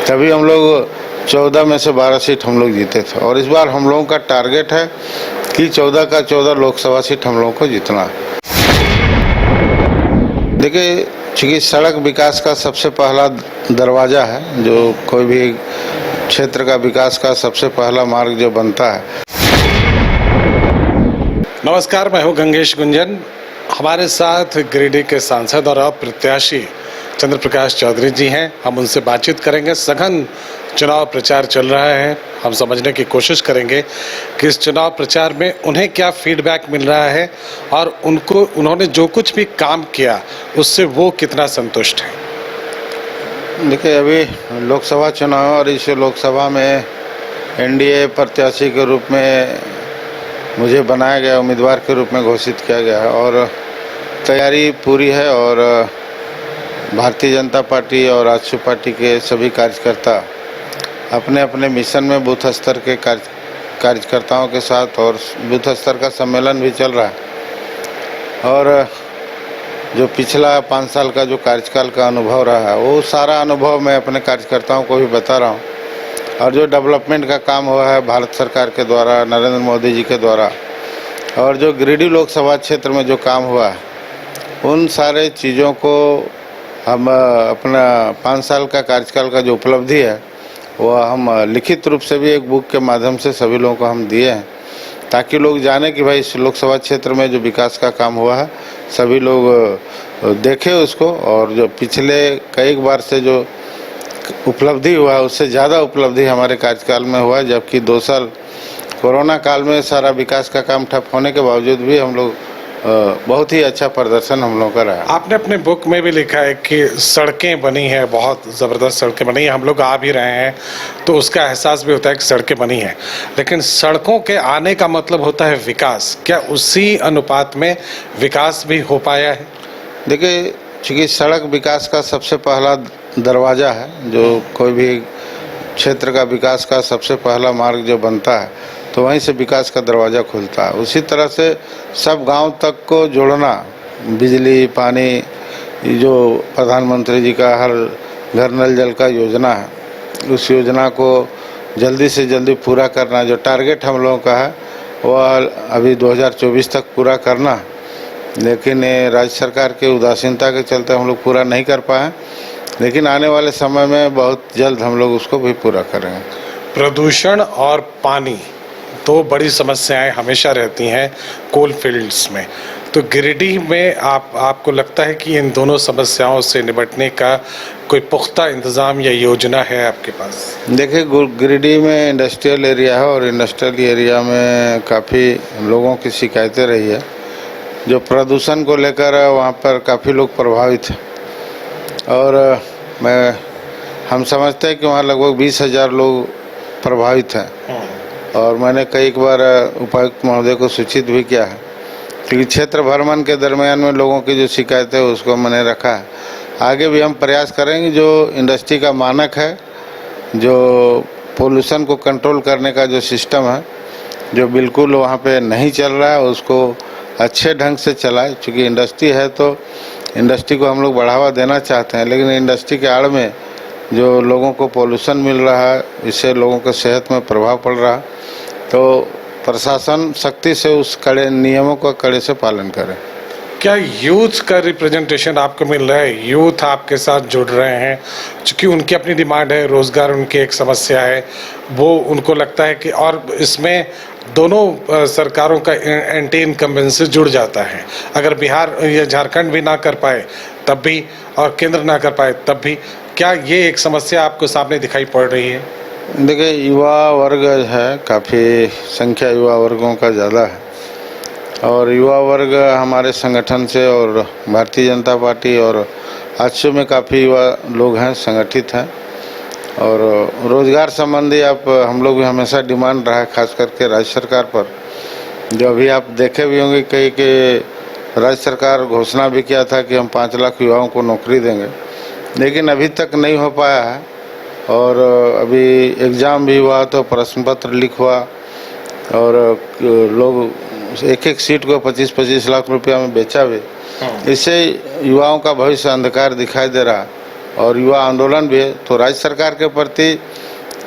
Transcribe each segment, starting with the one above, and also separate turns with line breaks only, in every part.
तभी हम लोग 14 में से 12 सीट हम लोग जीते थे और इस बार हम लोगों का टारगेट है कि 14 का 14 लोकसभा सीट हम लोगों को जीतना। देखिए, चूँकि सड़क विकास का सबसे पहला दरवाज़ा है, जो कोई भी क्षेत्र का विकास का सबसे पहला मार्ग जो बनता है।
नमस्कार, मैं हूं गंगेश गुंजन। हमारे साथ गिरिडीह के सांसद और अप्रत्याशी चंद्र प्रकाश चौधरी जी हैं। हम उनसे बातचीत करेंगे। सघन चुनाव प्रचार चल रहा है। हम समझने की कोशिश करेंगे कि इस चुनाव प्रचार में उन्हें क्या फीडबैक मिल रहा है और उन्होंने जो कुछ भी काम किया उससे वो कितना संतुष्ट हैं।
देखिए, अभी लोकसभा चुनाव और इस लोकसभा में एनडीए प्रत्याशी के रूप में मुझे बनाया गया, उम्मीदवार के रूप में घोषित किया गया है और तैयारी पूरी है। और भारतीय जनता पार्टी और राजसू पार्टी के सभी कार्यकर्ता अपने अपने मिशन में बूथ स्तर के कार्यकर्ताओं के साथ, और बूथ स्तर का सम्मेलन भी चल रहा है। और जो पिछला 5 साल का जो कार्यकाल का अनुभव रहा है, वो सारा अनुभव मैं अपने कार्यकर्ताओं को भी बता रहा हूँ। और जो डेवलपमेंट का काम हुआ है भारत सरकार के द्वारा, नरेंद्र मोदी जी के द्वारा, और जो गिरिडीह लोकसभा क्षेत्र में जो काम हुआ है, उन सारे चीज़ों को हम अपना 5 साल का कार्यकाल का जो उपलब्धि है वो हम लिखित रूप से भी एक बुक के माध्यम से सभी लोगों को हम दिए हैं, ताकि लोग जाने कि भाई इस लोकसभा क्षेत्र में जो विकास का काम हुआ है सभी लोग देखें उसको। और जो पिछले कई बार से जो उपलब्धि हुआ है उससे ज़्यादा उपलब्धि हमारे कार्यकाल में हुआ है, जबकि 2 साल कोरोना काल में सारा विकास का काम ठप होने के बावजूद भी हम लोग बहुत ही अच्छा प्रदर्शन हम लोगों का रहा।
आपने अपने बुक में भी लिखा है कि सड़कें बनी हैं, बहुत ज़बरदस्त सड़कें बनी हैं। हम लोग आ भी रहे हैं तो उसका एहसास भी होता है कि सड़कें बनी हैं, लेकिन सड़कों के आने का मतलब होता है विकास। क्या उसी अनुपात में विकास भी हो पाया है?
देखिए, चूँकि सड़क विकास का सबसे पहला दरवाज़ा है, जो कोई भी क्षेत्र का विकास का सबसे पहला मार्ग जो बनता है तो वहीं से विकास का दरवाज़ा खुलता है। उसी तरह से सब गांव तक को जोड़ना, बिजली, पानी, जो प्रधानमंत्री जी का हर घर नल जल का योजना है, उस योजना को जल्दी से जल्दी पूरा करना, जो टारगेट हम लोगों का है वह अभी 2024 तक पूरा करना। लेकिन राज्य सरकार के उदासीनता के चलते हम लोग पूरा नहीं कर पाए, लेकिन आने वाले समय में बहुत जल्द हम लोग उसको भी पूरा करेंगे।
प्रदूषण और पानी दो बड़ी समस्याएं हमेशा रहती हैं कोल फील्ड्स में। तो गिरिडीह में आपको लगता है कि इन दोनों समस्याओं से निपटने का कोई पुख्ता इंतज़ाम या योजना है आपके पास?
देखिए, गिरिडीह में इंडस्ट्रियल एरिया है और इंडस्ट्रियल एरिया में काफ़ी लोगों की शिकायतें रही है। जो प्रदूषण को लेकर वहाँ पर काफ़ी लोग प्रभावित हैं और हम समझते हैं कि वहाँ लगभग 20,000 लोग प्रभावित हैं। और मैंने कई बार उपायुक्त महोदय को सूचित भी किया है, क्योंकि क्षेत्र भ्रमण के दरमियान में लोगों की जो शिकायत है उसको मैंने रखा है। आगे भी हम प्रयास करेंगे। जो इंडस्ट्री का मानक है, जो पोल्यूशन को कंट्रोल करने का जो सिस्टम है, जो बिल्कुल वहाँ पे नहीं चल रहा है, उसको अच्छे ढंग से चलाए। चूँकि इंडस्ट्री है तो इंडस्ट्री को हम लोग बढ़ावा देना चाहते हैं, लेकिन इंडस्ट्री के आड़ में जो लोगों को पोल्यूशन मिल रहा है, इससे लोगों के सेहत में प्रभाव पड़ रहा है। तो प्रशासन सख्ती से उस कड़े नियमों का कड़े से पालन करे।
क्या यूथ का रिप्रेजेंटेशन आपको मिल रहा है? यूथ आपके साथ जुड़ रहे हैं, क्योंकि उनकी अपनी डिमांड है, रोज़गार उनकी एक समस्या है, वो उनको लगता है कि, और इसमें दोनों सरकारों का एंटी इनकम्बेंसी जुड़ जाता है। अगर बिहार या झारखंड भी ना कर पाए तब भी, और केंद्र ना कर पाए तब भी, क्या ये एक समस्या आपको सामने दिखाई पड़ रही है?
देखिए, युवा वर्ग है, काफ़ी संख्या युवा वर्गों का ज़्यादा है और युवा वर्ग हमारे संगठन से और भारतीय जनता पार्टी और आजसू में काफ़ी युवा लोग हैं, संगठित हैं। और रोज़गार संबंधी हम लोग भी हमेशा डिमांड रहा है, खास करके राज्य सरकार पर। जो अभी आप देखे भी होंगे कई के राज्य सरकार घोषणा भी किया था कि हम 5 लाख युवाओं को नौकरी देंगे, लेकिन अभी तक नहीं हो पाया है। और अभी एग्ज़ाम भी हुआ तो प्रश्न पत्र लीक हुआ और लोग एक सीट को 25-25 लाख रुपया में बेचा भी। इससे युवाओं का भविष्य अंधकार दिखाई दे रहा। और युवा आंदोलन भी है। तो राज्य सरकार के प्रति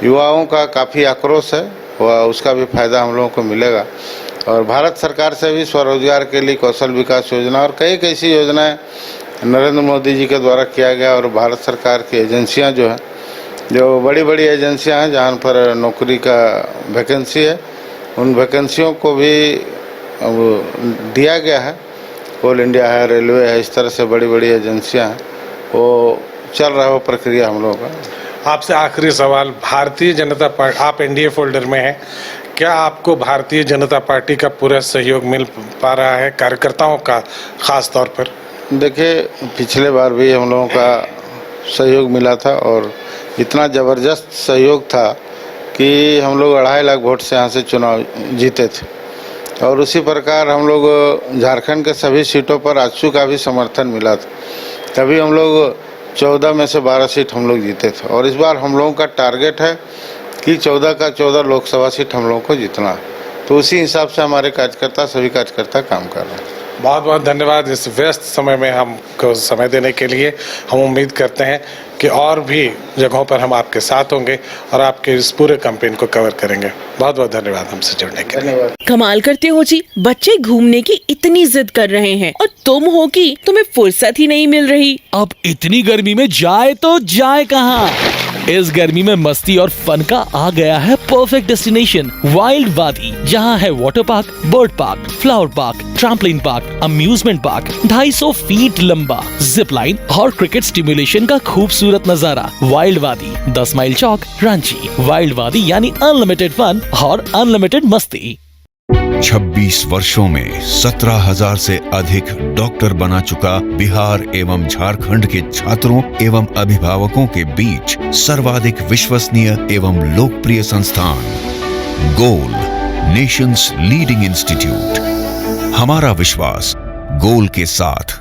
युवाओं का काफ़ी आक्रोश है, वह उसका भी फायदा हम लोगों को मिलेगा। और भारत सरकार से भी स्वरोजगार के लिए कौशल विकास योजना और कई ऐसी योजनाएं नरेंद्र मोदी जी के द्वारा किया गया। और भारत सरकार की एजेंसियां जो हैं, जो बड़ी बड़ी एजेंसियां हैं जहां पर नौकरी का वैकेंसी है, उन वैकेंसियों को भी अब दिया गया है। कोल इंडिया है, रेलवे है, इस तरह से बड़ी बड़ी एजेंसियां हैं, वो चल रहा है वो प्रक्रिया हम लोगों का।
आपसे आखिरी सवाल, भारतीय जनता पार्टी, आप एनडीए फोल्डर में हैं, क्या आपको भारतीय जनता पार्टी का पूरा सहयोग मिल पा रहा है, कार्यकर्ताओं का खास तौर पर?
देखिए, पिछले बार भी हम लोगों का सहयोग मिला था और इतना ज़बरदस्त सहयोग था कि हम लोग 2.5 लाख वोट से यहाँ से चुनाव जीते थे। और उसी प्रकार हम लोग झारखंड के सभी सीटों पर आजसू का भी समर्थन मिला था, तभी हम लोग 14 में से 12 सीट हम लोग जीते थे। और इस बार हम लोगों का टारगेट है कि 14 का 14 लोकसभा सीट हम लोगों को जीतना है। तो उसी हिसाब से हमारे कार्यकर्ता, सभी कार्यकर्ता काम कर रहे हैं।
बहुत बहुत धन्यवाद इस व्यस्त समय में हमको समय देने के लिए। हम उम्मीद करते हैं कि और भी जगहों पर हम आपके साथ होंगे और आपके इस पूरे कैंपेन को कवर करेंगे। बहुत बहुत धन्यवाद हमसे जुड़ने के लिए।
धन्यवाद।
कमाल करते हो जी, बच्चे घूमने की इतनी जिद कर रहे हैं और तुम हो कि तुम्हें फुर्सत ही नहीं मिल रही।
अब इतनी गर्मी में जाए तो जाए कहाँ? इस गर्मी में मस्ती और फन का आ गया है परफेक्ट डेस्टिनेशन, वाइल्ड वादी, जहाँ है water park, bird park, flower park, trampoline park, amusement park, 250 feet लंबा, जिप लाइन और क्रिकेट स्टिमुलेशन का खूबसूरत नजारा। वाइल्ड वादी, 10 माइल चौक, रांची। वाइल्ड वादी यानी अनलिमिटेड फन और अनलिमिटेड मस्ती।
26 वर्षों में 17,000 से अधिक डॉक्टर बना चुका बिहार एवं झारखंड के छात्रों एवं अभिभावकों के बीच सर्वाधिक विश्वसनीय एवं लोकप्रिय संस्थान गोल, नेशंस लीडिंग इंस्टीट्यूट। हमारा विश्वास गोल के साथ।